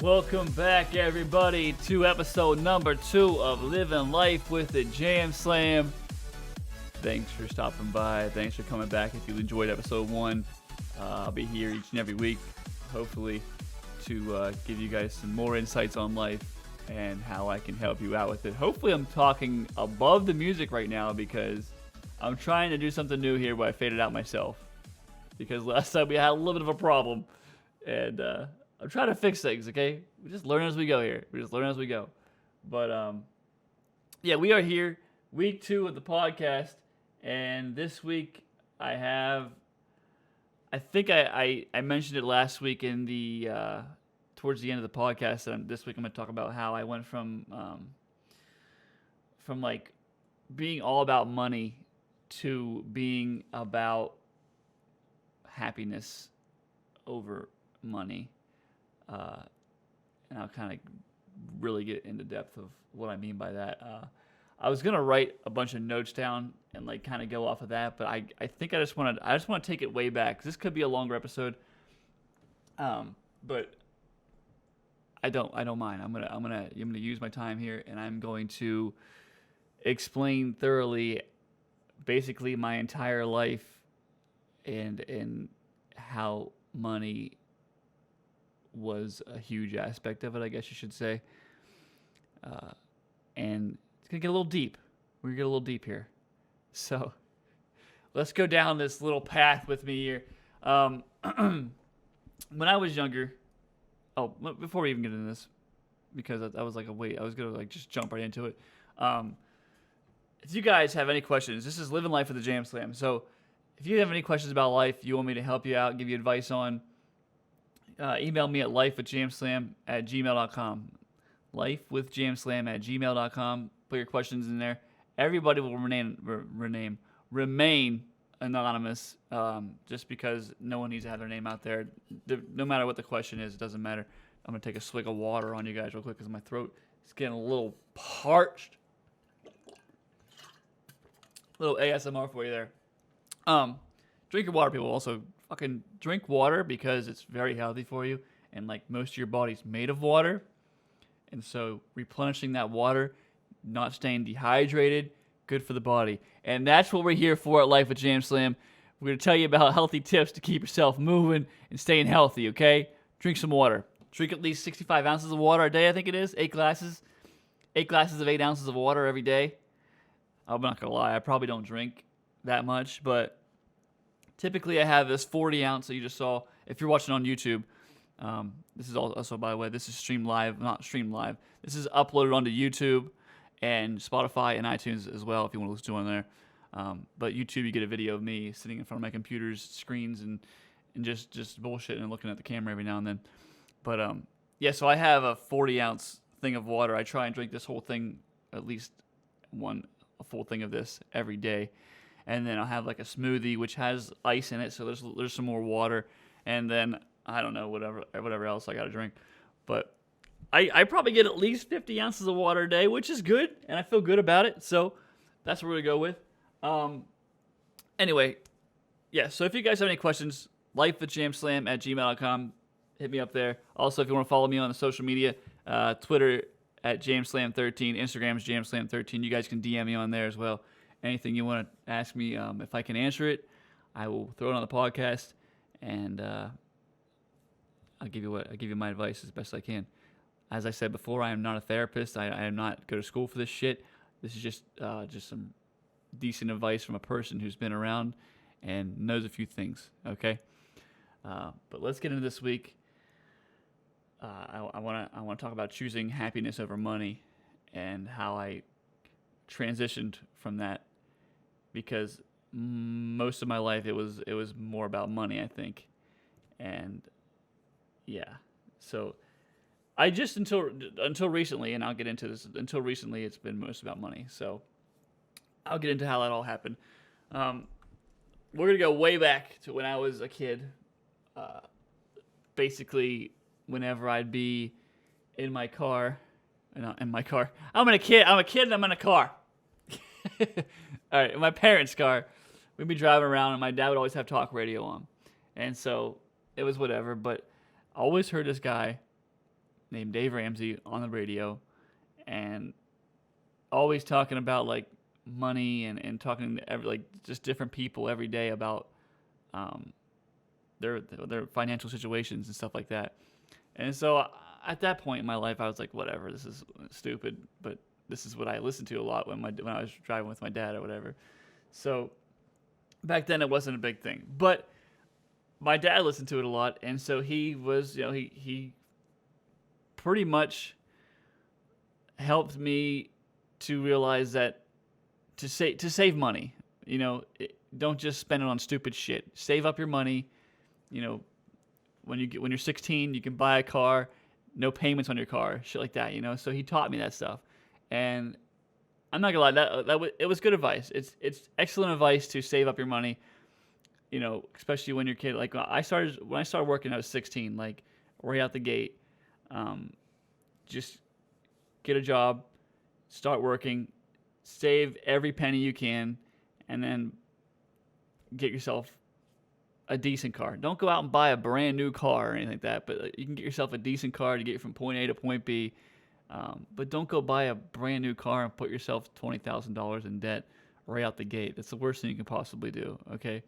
Welcome back, everybody, to episode number 2 of Living Life with the Jam Slam. Thanks for stopping by. Thanks for coming back. If you enjoyed episode 1, I'll be here each and every week, hopefully, to give you guys some more insights on life and how I can help you out with it. Hopefully, I'm talking above the music right now because I'm trying to do something new here where I faded out myself. Because last time we had a little bit of a problem, and I'm trying to fix things, okay? We just learn as we go here. We just learn as we go. But, yeah, we are here, week 2 of the podcast, and this week I think I mentioned it last week in the, towards the end of the podcast, and this week I'm going to talk about how I went from like, being all about money to being about happiness over money. And I'll kind of really get into depth of what I mean by that. I was gonna write a bunch of notes down and like kind of go off of that, but I think I just want to take it way back. This could be a longer episode, but I don't mind. I'm gonna use my time here, and I'm going to explain thoroughly, basically my entire life, and how money was a huge aspect of it, I guess you should say. And it's going to get a little deep. We're going to get a little deep here. So let's go down this little path with me here. When I was younger, before we even get into this, because I was like, I was going to like just jump right into it. If you guys have any questions, this is Living Life with the Jam Slam. So if you have any questions about life, you want me to help you out, give you advice on, email me at lifewithjamslam@gmail.com. Lifewithjamslam@gmail.com. Put your questions in there. Everybody will remain anonymous, just because no one needs to have their name out there. No matter what the question is, it doesn't matter. I'm going to take a swig of water on you guys real quick because my throat is getting a little parched. Little ASMR for you there. Drink your water, people. Also, fucking drink water because it's very healthy for you, and like most of your body's made of water, and so replenishing that water, not staying dehydrated, good for the body. And that's what we're here for at Life with Jam Slam. We're going to tell you about healthy tips to keep yourself moving and staying healthy, okay? Drink some water. Drink at least 65 ounces of water a day, I think it is. 8 glasses. 8 glasses of 8 ounces of water every day. I'm not going to lie, I probably don't drink that much, but typically I have this 40 ounce that you just saw. If you're watching on YouTube, this is also, by the way, this is streamed live, not streamed live. This is uploaded onto YouTube and Spotify and iTunes as well if you want to listen to it on there. But YouTube, you get a video of me sitting in front of my computer's screens and just bullshitting and looking at the camera every now and then. But yeah, so I have a 40 ounce thing of water. I try and drink this whole thing, at least a full thing of this every day. And then I'll have like a smoothie which has ice in it, so there's some more water, and then I don't know whatever else I got to drink, but I probably get at least 50 ounces of water a day, which is good, and I feel good about it. So that's what we're gonna go with. Anyway, yeah. So if you guys have any questions, lifewithjamslam@gmail.com, hit me up there. Also, if you want to follow me on the social media, Twitter at Jamslam13, Instagram is Jamslam13. You guys can DM me on there as well. Anything you want to ask me, if I can answer it, I will throw it on the podcast, and I'll give you my advice as best I can. As I said before, I am not a therapist. I am not go to school for this shit. This is just some decent advice from a person who's been around and knows a few things. Okay, but let's get into this week. I want to talk about choosing happiness over money and how I transitioned from that, because most of my life it was more about money, I think. And yeah, so I just until recently, and I'll get into this, until recently it's been most about money. So I'll get into how that all happened. We're gonna go way back to when I was a kid. Basically, whenever I'd be in my car, not in my car. I'm a kid and I'm in a car. All right, in my parents' car, we'd be driving around, and my dad would always have talk radio on, and so it was whatever. But I always heard this guy named Dave Ramsey on the radio, and always talking about like money and talking to like just different people every day about um, their financial situations and stuff like that. And so at that point in my life, I was like, whatever, this is stupid, but this is what I listened to a lot when I was driving with my dad or whatever. So back then it wasn't a big thing, but my dad listened to it a lot, and so he was, he pretty much helped me to realize that to save money, don't just spend it on stupid shit. Save up your money. You know, when you're 16, you can buy a car, no payments on your car, shit like that. So he taught me that stuff, and I'm not gonna lie, it was good advice. It's excellent advice to save up your money. Especially when you're a kid. Like when I started working, I was 16. Like right out the gate, just get a job, start working, save every penny you can, and then get yourself a decent car. Don't go out and buy a brand new car or anything like that, but you can get yourself a decent car to get you from point A to point B. But don't go buy a brand new car and put yourself $20,000 in debt right out the gate. That's the worst thing you can possibly do, okay?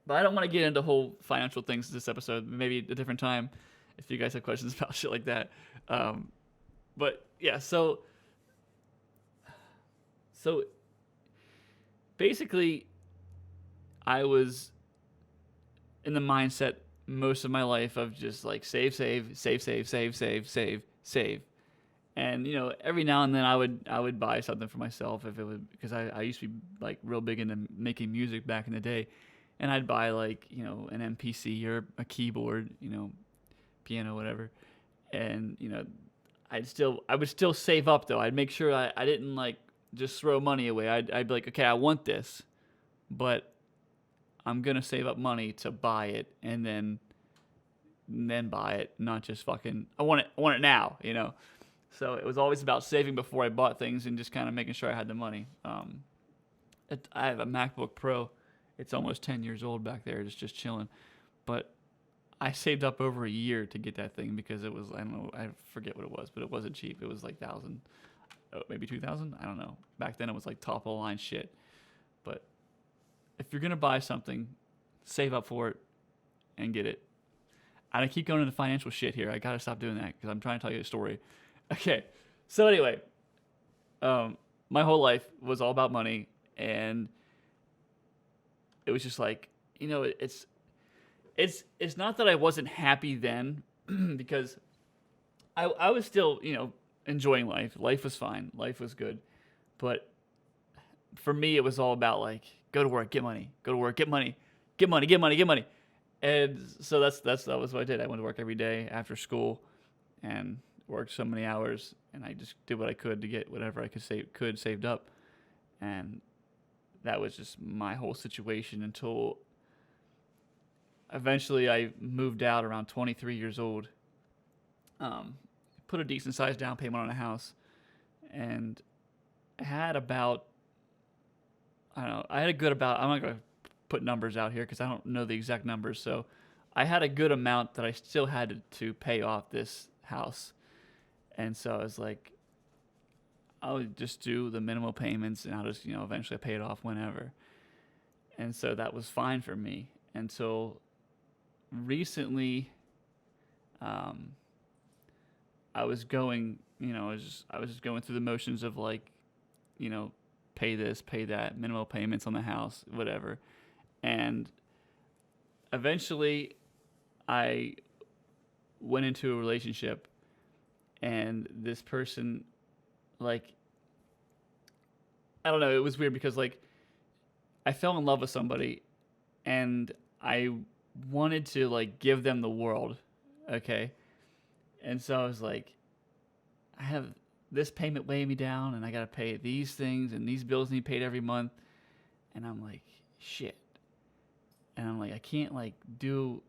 But I don't want to get into whole financial things this episode. Maybe a different time if you guys have questions about shit like that. But yeah, so basically I was in the mindset most of my life of just like save. And every now and then I would buy something for myself if it would, because I used to be like real big into making music back in the day, and I'd buy like an MPC or a keyboard, piano, whatever, and I would still save up though. I'd make sure I didn't like just throw money away. I'd be like, okay, I want this, but I'm gonna save up money to buy it, and then buy it, not just fucking I want it now, So it was always about saving before I bought things and just kind of making sure I had the money. I have a MacBook Pro. It's almost 10 years old back there. It's just chilling. But I saved up over a year to get that thing because it was, I don't know, I forget what it was, but it wasn't cheap. It was like 1,000, maybe 2,000. I don't know. Back then it was like top of the line shit. But if you're going to buy something, save up for it and get it. I keep going into financial shit here. I got to stop doing that because I'm trying to tell you a story. Okay, so anyway, my whole life was all about money, and it was just like, it's not that I wasn't happy then, because I was still, enjoying life. Life was fine. Life was good, but for me, it was all about like, go to work, get money, go to work, get money, get money, get money, get money. And so that was what I did. I went to work every day after school, and worked so many hours, and I just did what I could to get whatever I could saved up, and that was just my whole situation until eventually I moved out around 23 years old. Put a decent sized down payment on a house, and I had about, I don't know, I'm not gonna put numbers out here because I don't know the exact numbers, so I had a good amount that I still had to pay off this house. And so I was like, I'll just do the minimal payments, and I'll just, eventually pay it off whenever. And so that was fine for me until recently. I was going, I was just going through the motions of like, pay this, pay that, minimal payments on the house, whatever. And eventually I went into a relationship, and this person, like, I don't know, it was weird because like I fell in love with somebody, and I wanted to like give them the world, okay? And so I was like, I have this payment weighing me down, and I gotta pay these things, and these bills need paid every month, and I'm like, shit. And I'm like, I can't like do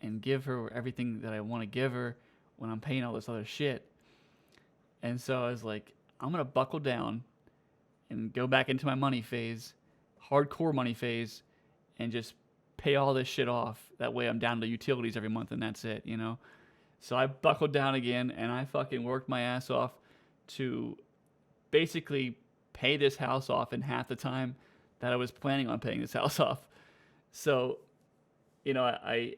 and give her everything that I want to give her when I'm paying all this other shit. And so I was like, I'm going to buckle down and go back into my money phase, hardcore money phase, and just pay all this shit off. That way I'm down to utilities every month, and that's it, So I buckled down again and I fucking worked my ass off to basically pay this house off in half the time that I was planning on paying this house off. So, I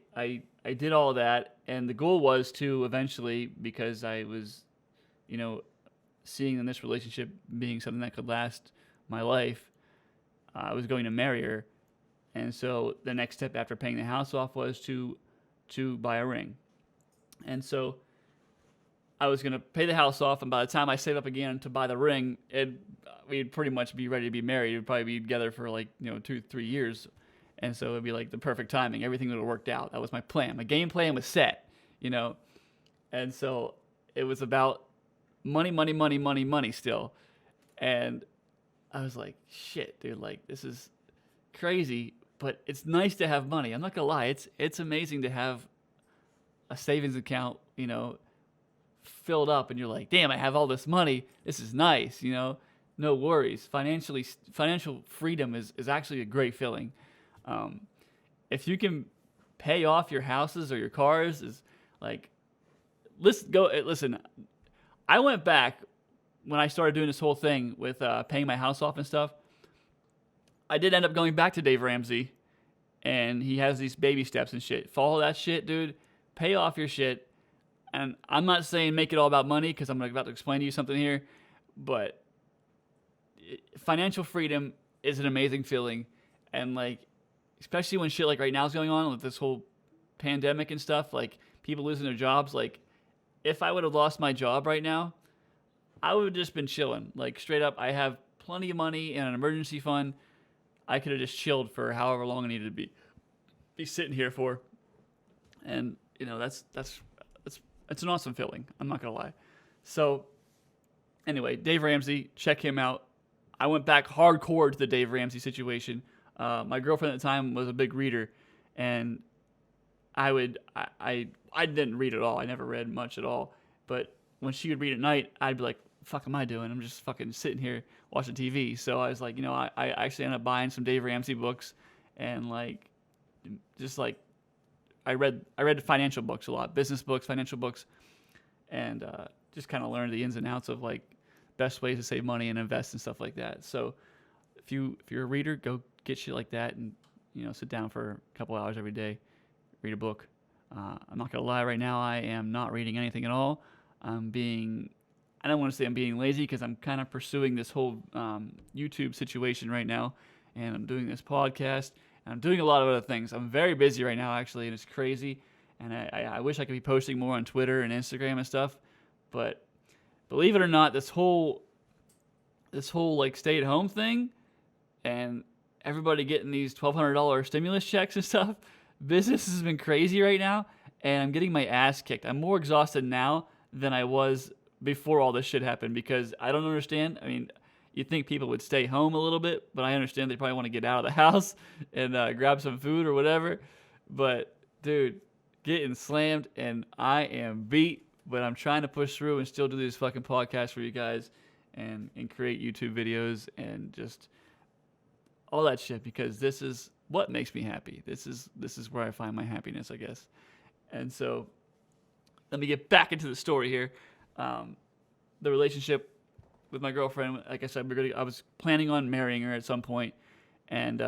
did all that, and the goal was to eventually, because I was, you know, seeing in this relationship being something that could last my life, I was going to marry her, and so the next step after paying the house off was to buy a ring, and so I was gonna pay the house off, and by the time I saved up again to buy the ring, we'd pretty much be ready to be married. We'd probably be together for like 2-3 years, and so it'd be like the perfect timing. Everything would have worked out. That was my plan. My game plan was set, and so it was about money, money, money, money, money still, and I was like, shit, dude, like this is crazy, but it's nice to have money. I'm not gonna lie, it's amazing to have a savings account, filled up, and you're like, damn, I have all this money. This is nice, no worries. Financial freedom is actually a great feeling. If you can pay off your houses or your cars, is like, listen. I went back when I started doing this whole thing with paying my house off and stuff. I did end up going back to Dave Ramsey, and he has these baby steps and shit. Follow that shit, dude. Pay off your shit. And I'm not saying make it all about money, because I'm about to explain to you something here, but financial freedom is an amazing feeling. And like, especially when shit like right now is going on with this whole pandemic and stuff, like people losing their jobs. Like, if I would have lost my job right now, I would have just been chilling. Like, straight up, I have plenty of money in an emergency fund. I could have just chilled for however long I needed to be sitting here for. And it's an awesome feeling. I'm not gonna lie. So anyway, Dave Ramsey, check him out. I went back hardcore to the Dave Ramsey situation. My girlfriend at the time was a big reader, and I didn't read at all. I never read much at all. But when she would read at night, I'd be like, "Fuck, am I doing? I'm just fucking sitting here watching TV." So I was like, I actually ended up buying some Dave Ramsey books, and like, just like, I read financial books a lot, business books, financial books, and just kind of learned the ins and outs of like best ways to save money and invest and stuff like that. So if you're a reader, go get shit like that, and sit down for a couple hours every day, read a book. I'm not gonna lie, right now I am not reading anything at all. I don't want to say I'm being lazy, because I'm kind of pursuing this whole YouTube situation right now, and I'm doing this podcast. And I'm doing a lot of other things. I'm very busy right now, actually, and it's crazy. And I wish I could be posting more on Twitter and Instagram and stuff. But believe it or not, this whole like stay-at-home thing, and everybody getting these $1,200 stimulus checks and stuff, business has been crazy right now, and I'm getting my ass kicked. I'm more exhausted now than I was before all this shit happened, because I don't understand. I mean, you'd think people would stay home a little bit, but I understand they probably want to get out of the house and grab some food or whatever. But, dude, getting slammed, and I am beat, but I'm trying to push through and still do these fucking podcasts for you guys, and create YouTube videos and just all that shit, because this is what makes me happy. This is where I find my happiness, I guess. And so let me get back into the story here. The relationship with my girlfriend, like I said, I was planning on marrying her at some point, and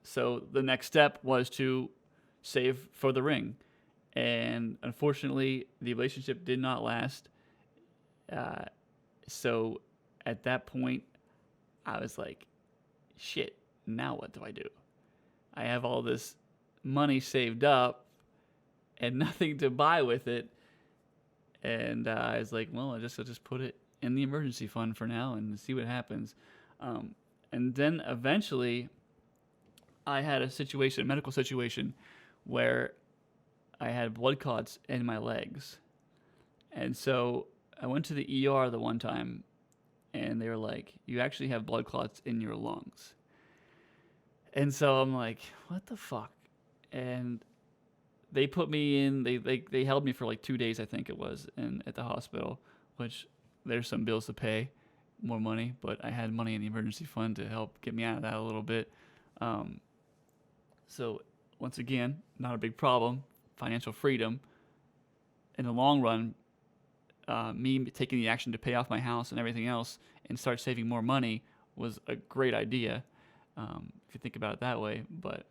so the next step was to save for the ring. And unfortunately, the relationship did not last. So at that point, I was like, shit, now what do I do? I have all this money saved up and nothing to buy with it. And I was like, well, I'll just put it in the emergency fund for now and see what happens. And then eventually I had a medical situation, where I had blood clots in my legs. And so I went to the ER the one time, and they were like, you actually have blood clots in your lungs. And so I'm like, what the fuck? And they put me in, they held me for like 2 days, I think it was, at the hospital, which there's some bills to pay, more money, but I had money in the emergency fund to help get me out of that a little bit. So once again, not a big problem, financial freedom. in the long run, me taking the action to pay off my house and everything else and start saving more money was a great idea, if you think about it that way. But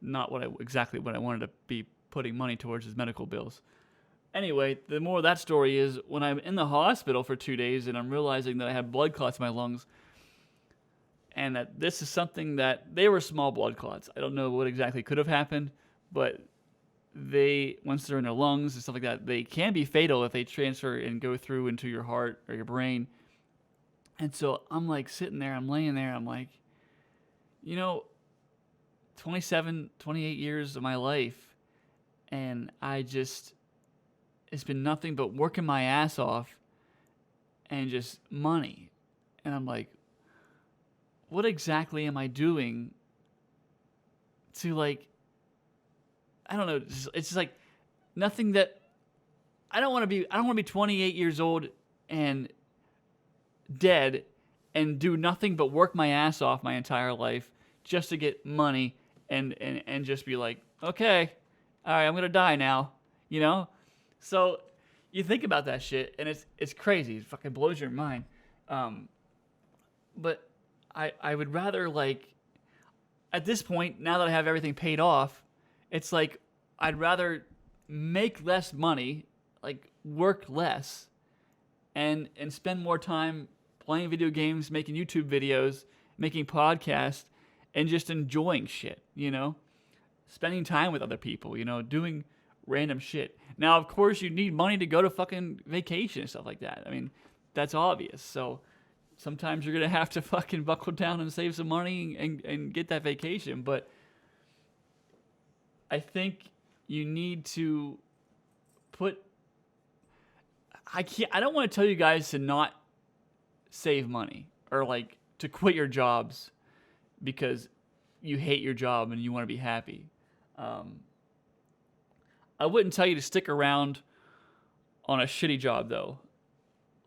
not exactly what I wanted to be putting money towards his medical bills. Anyway, the more of that story is when I'm in the hospital for 2 days and I'm realizing that I have blood clots in my lungs, and that this is something that they were small blood clots. I don't know what exactly could have happened, but once they're in their lungs and stuff like that, they can be fatal if they transfer and go through into your heart or your brain. And so I'm like sitting there, I'm laying there, I'm like, 27, 28 years of my life, and it's been nothing but working my ass off and just money. And I'm like, what exactly am I doing to, like, I don't know, it's just like nothing that I don't want to be 28 years old and dead and do nothing but work my ass off my entire life just to get money and just be like, okay, all right, I'm going to die now, So you think about that shit and it's crazy. It fucking blows your mind. But I would rather, like, at this point, now that I have everything paid off, it's like I'd rather make less money, like work less, and spend more time playing video games, making YouTube videos, making podcasts, and just enjoying shit, spending time with other people, doing random shit. Now, of course, you need money to go to fucking vacation and stuff like that. I mean, that's obvious. So sometimes you're going to have to fucking buckle down and save some money and get that vacation. But I think you need to I don't want to tell you guys to not save money or, like, to quit your jobs because you hate your job and you want to be happy. I wouldn't tell you to stick around on a shitty job, though.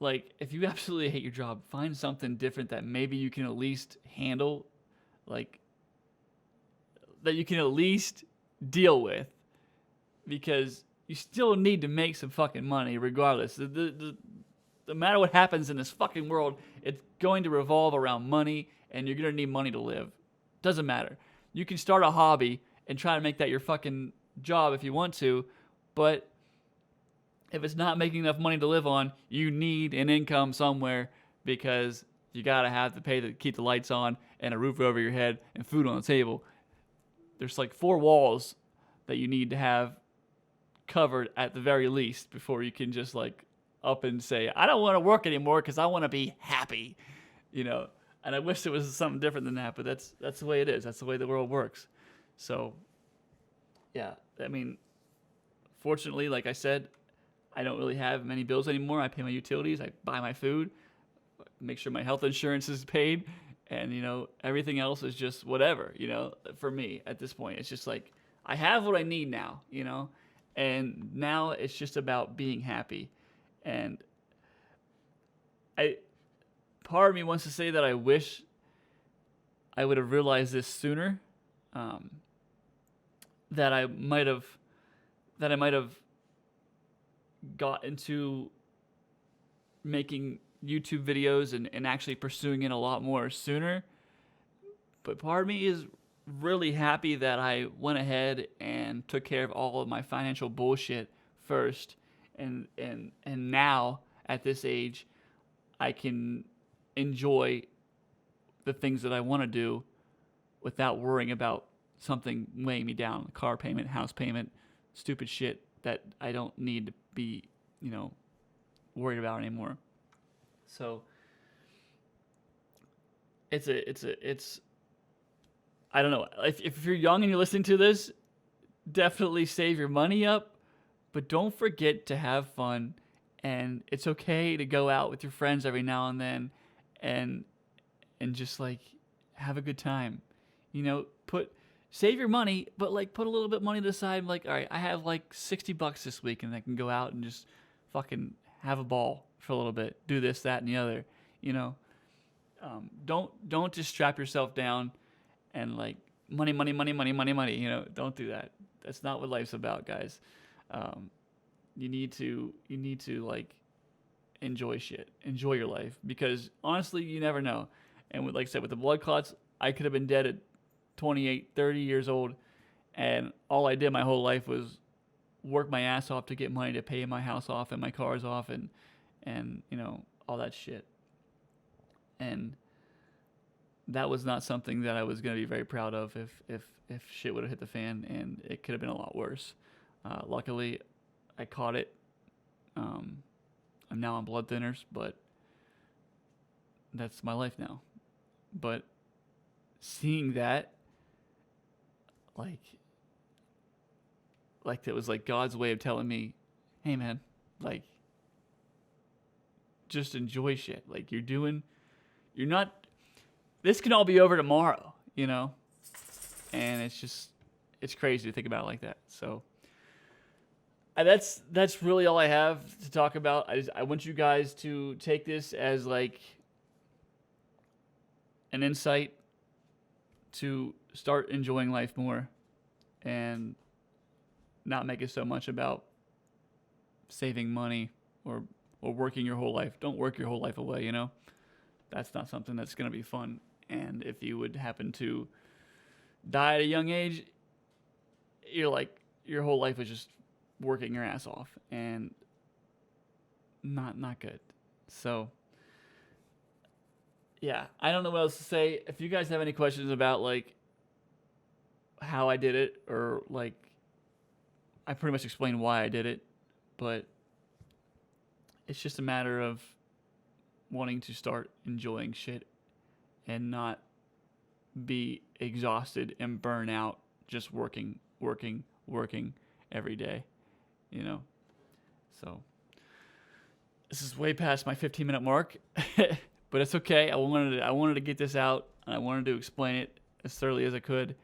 Like, if you absolutely hate your job, find something different that maybe you can at least handle, like, that you can at least deal with, because you still need to make some fucking money regardless. No matter what happens in this fucking world, it's going to revolve around money, and you're going to need money to live. Doesn't matter. You can start a hobby and try to make that your fucking job if you want to, but if it's not making enough money to live on, you need an income somewhere, because you gotta have to pay to keep the lights on and a roof over your head and food on the table. There's like 4 walls that you need to have covered at the very least before you can just, like, up and say, I don't want to work anymore because I want to be happy, And I wish it was something different than that, but that's the way it is. That's the way the world works. So, yeah, I mean, fortunately, like I said, I don't really have many bills anymore. I pay my utilities, I buy my food, make sure my health insurance is paid, and, everything else is just whatever, for me at this point. It's just like, I have what I need now, and now it's just about being happy. And part of me wants to say that I wish I would have realized this sooner, that I might have got into making YouTube videos and actually pursuing it a lot more sooner. But part of me is really happy that I went ahead and took care of all of my financial bullshit first, and now at this age I can enjoy the things that I want to do without worrying about something weighing me down, car payment, house payment, stupid shit that I don't need to be, worried about anymore. So it's I don't know. If you're young and you're listening to this, definitely save your money up, but don't forget to have fun. And it's okay to go out with your friends every now and then and just, like, have a good time. Save your money, but, like, put a little bit of money to the side. Like, all right, I have like $60 this week, and I can go out and just fucking have a ball for a little bit. Do this, that, and the other. Don't just strap yourself down and, like, money. Don't do that. That's not what life's about, guys. you need to like enjoy shit, enjoy your life, because honestly, you never know. And with, like I said, with the blood clots, I could have been dead at 28, 30 years old, and all I did my whole life was work my ass off to get money to pay my house off and my cars off and you know, all that shit. And that was not something that I was going to be very proud of if shit would have hit the fan, and it could have been a lot worse. Luckily, I caught it. I'm now on blood thinners, but that's my life now. But seeing that, like it was like God's way of telling me, hey man, like, just enjoy shit. Like, you're not, this can all be over tomorrow, you know? And it's crazy to think about it like that. So that's really all I have to talk about. I want you guys to take this as like an insight to start enjoying life more and not make it so much about saving money or working your whole life. Don't work your whole life away, you know? That's not something that's going to be fun. And if you would happen to die at a young age, you're like, your whole life is just working your ass off, and not good. So yeah, I don't know what else to say. If you guys have any questions about like how I did it, or like, I pretty much explained why I did it, but it's just a matter of wanting to start enjoying shit and not be exhausted and burn out just working every day, you know? So this is way past my 15-minute mark, but it's okay. I wanted to get this out, and I wanted to explain it as thoroughly as I could.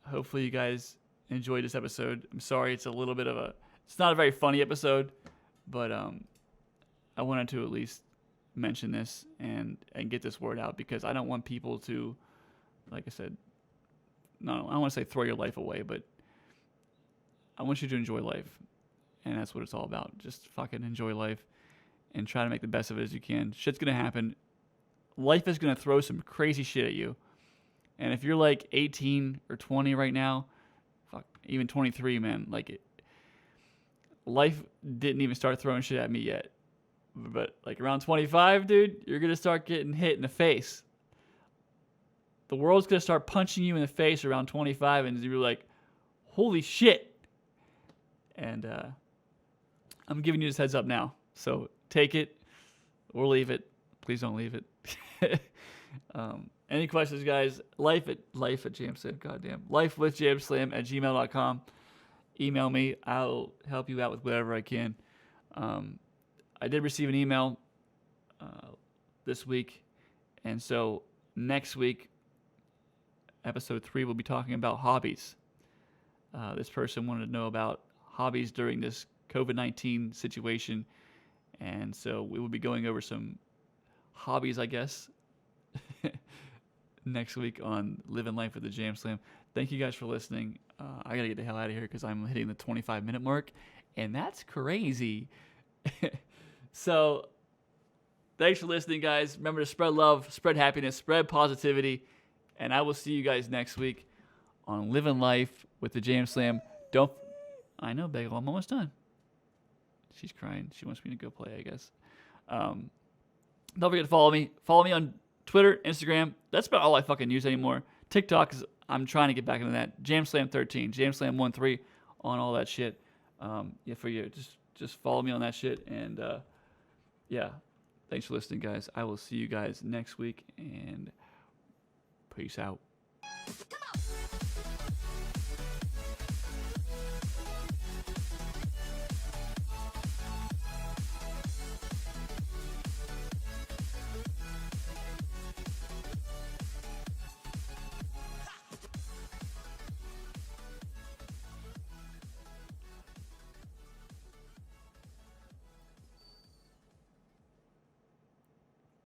Hopefully you guys enjoyed this episode. I'm sorry it's not a very funny episode, but I wanted to at least mention this and get this word out, because I don't want people to, like I said, I don't want to say throw your life away, but I want you to enjoy life, and that's what it's all about. Just fucking enjoy life and try to make the best of it as you can. Shit's gonna happen. Life is gonna throw some crazy shit at you, and if you're like 18 or 20 right now, fuck, even 23, man, like life didn't even start throwing shit at me yet. But like around 25, dude, you're going to start getting hit in the face. The world's going to start punching you in the face around 25, and you're like, holy shit. And I'm giving you this heads up now. So take it or leave it. Please don't leave it. Any questions, guys? Life at JamSlam, goddamn. lifewithjamslam@gmail.com. Email me. I'll help you out with whatever I can. I did receive an email this week, and so next week, episode 3, we'll be talking about hobbies. This person wanted to know about hobbies during this COVID-19 situation, and so we will be going over some hobbies, I guess, next week on Living Life with the Jam Slam. Thank you guys for listening. I gotta get the hell out of here because I'm hitting the 25-minute mark, and that's crazy. So, thanks for listening, guys. Remember to spread love, spread happiness, spread positivity, and I will see you guys next week on Living Life with the Jam Slam. I know, Bagel, I'm almost done. She's crying. She wants me to go play, I guess. Don't forget to follow me. Follow me on Twitter, Instagram. That's about all I fucking use anymore. TikTok, I'm trying to get back into that. JamSlam13, JamSlam13 on all that shit. Yeah, for you. Just follow me on that shit, and yeah, thanks for listening, guys. I will see you guys next week, and peace out.